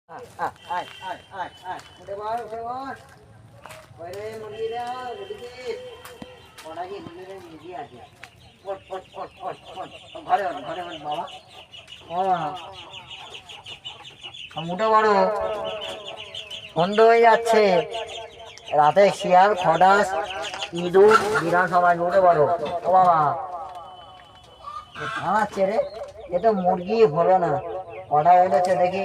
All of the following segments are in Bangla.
উঠে বল উঠে বল ওই রে মুরগিরা ওদিকে ওরা কি মুরগি আছে ফট ফট ফট ফট ফট ঘরে ঘরে বাবা উঠে বড় সন্ধ্যে হয়ে যাচ্ছে রাতে শিয়াল খটাস ইঁদুর বিড়াল সবাই উঠে বড় ও বাবা কাঁদছে রে এ তো মুরগি হলো না কটা উঠেছে দেখি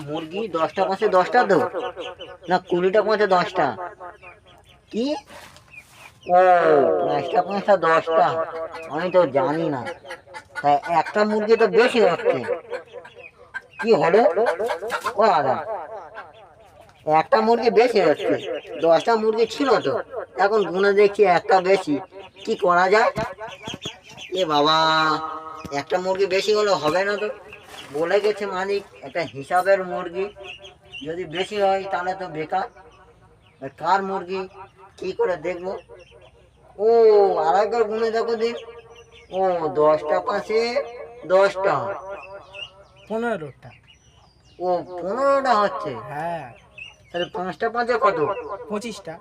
মুরগি 10টা পাঁচে 10টা তো না 20টা পাঁচে 10টা কি ও 5টা পাঁচটা 10টা আমি তো জানি না তাই একটা মুরগি তো বেশি হচ্ছে কি হলো ও দাদা একটা মুরগি বেশি হচ্ছে 10টা মুরগি ছিল তো এখন গুনে দেখছি একটা বেশি কি করা যায় এ বাবা একটা মুরগি বেশি হলে হবে না তো বলে গেছে মালিক একটা হিসাবের মুরগি যদি বেশি হয় তাহলে তো বেকার কার মুরগি কি করে দেখবো ও আর একবার গুনে দেখো দিন ও 10টা পাশে 10টা 15টা ও 15টা হচ্ছে হ্যাঁ তাহলে 5টা পাঁচে কত 25টা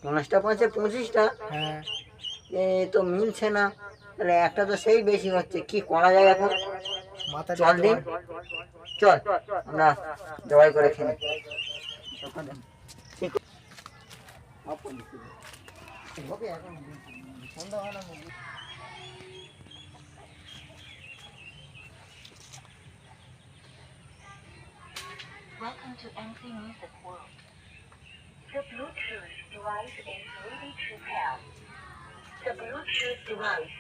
5টা পাঁচে 25টা হ্যাঁ এ তো মিলছে না তাহলে একটা তো সেই বেশি হচ্ছে কি করা যায় এখন মাথা চল দিন চল আমরা জবাই করে খেলি Welcome to MC Music World. The Bluetooth device is ready to pair. The Bluetooth device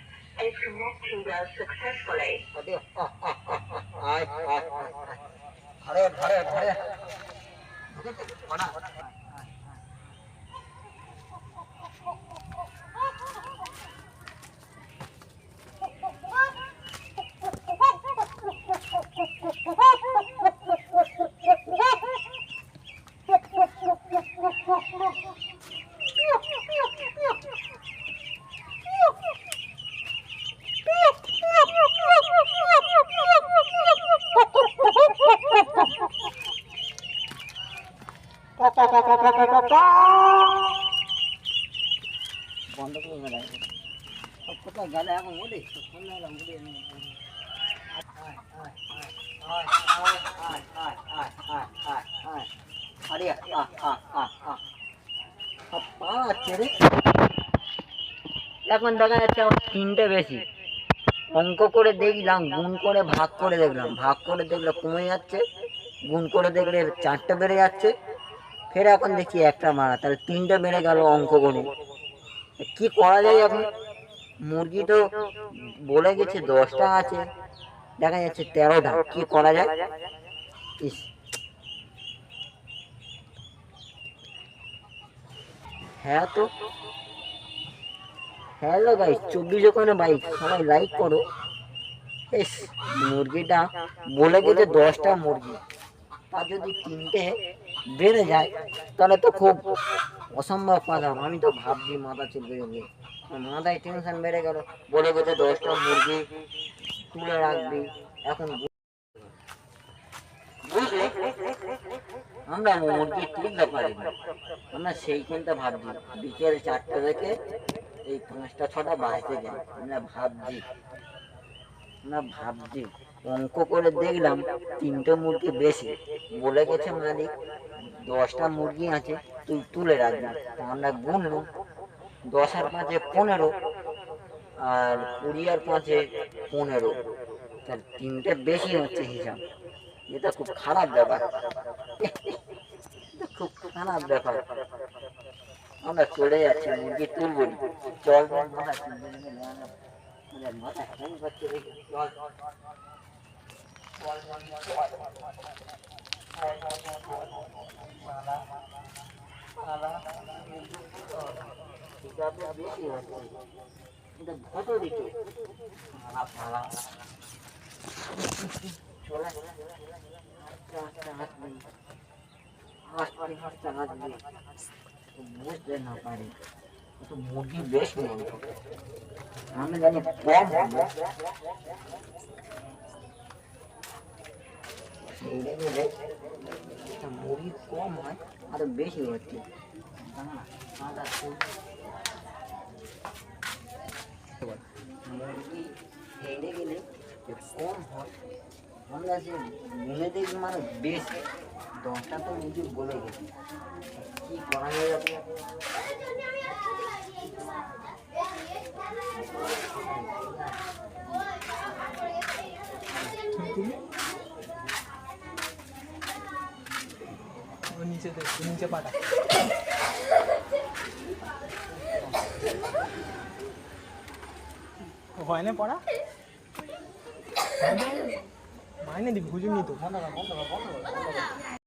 is connected successfully. ঘরে ঘরে ঘরে বন্ধ করে কোথাও গেলে এখন বলি এখন দেখা যাচ্ছে আমার 3টে বেশি অঙ্ক করে দেখলাম গুণ করে ভাগ করে দেখলাম ভাগ করে দেখলে কমে যাচ্ছে গুণ করে দেখলে 4টে বেড়ে যাচ্ছে ফের এখন দেখি একটা মারা তাহলে 3টে বেড়ে গেল অঙ্ক করে কি করা যায় এখন মুরগি তো বলে গেছে 10টা আছে দেখা যাচ্ছে 13টা কি করা যায় ইস হ্যাঁ তো হ্যালো গাইস 24 ওখানে বাইক সবাই লাইক করো ইস মুরগিটা বলে গেছে 10টা মুরগি তা যদি 3টে বেড়ে যায় তাহলে তো খুব অসম্ভব কথা আমি তো ভাবছি মাথা চলবে যাবে মাথায় টেনশন বেড়ে গেল বলে গেছে 10টা মুরগি তুলে রাখবি এখন বুঝলে আমরা মুরগি তুলতে পারি না আমরা সেইখানটা ভাবছি বিকেল 4টা থেকে এই 5টা 6টা বাজতে যায় আমরা ভাবছি অঙ্ক করে দেখলাম 3টে মুরগি বেশি বলে গেছে মালিক 10টা মুরগি আছে তুই তুলে রাখবি আমরা গুনলাম 10 আর 5-এ 15 আর 20 আর 5-এ 15 তার 3টে বেশি হচ্ছে হিসাব এটা খুব খারাপ ব্যাপার খুব খারাপ ব্যাপার আমরা চলে যাচ্ছি মুরগি তুলব চল মাথা হ্যাং করছে দেখি চল ভোটো দিতে চলে হাসতে হাসতে বুঝতে না পারি তো মুরগি বেশ বড়, আমি জানি কম হবে। সেইটা গেলে একটা মুরগি কম হয় আরো বেশি হচ্ছে। মুরগি হেঁটে গেলে যে কম হয়, আমরা যে গুনে দেখি মানে বেশি, 10টা তো মুরগি বলে গেছি, কি করা যায় যাবে? নিচে দেখ, নিচে পাটা হয় না পড়া, মাইনে দিবি হুজুর নি তো।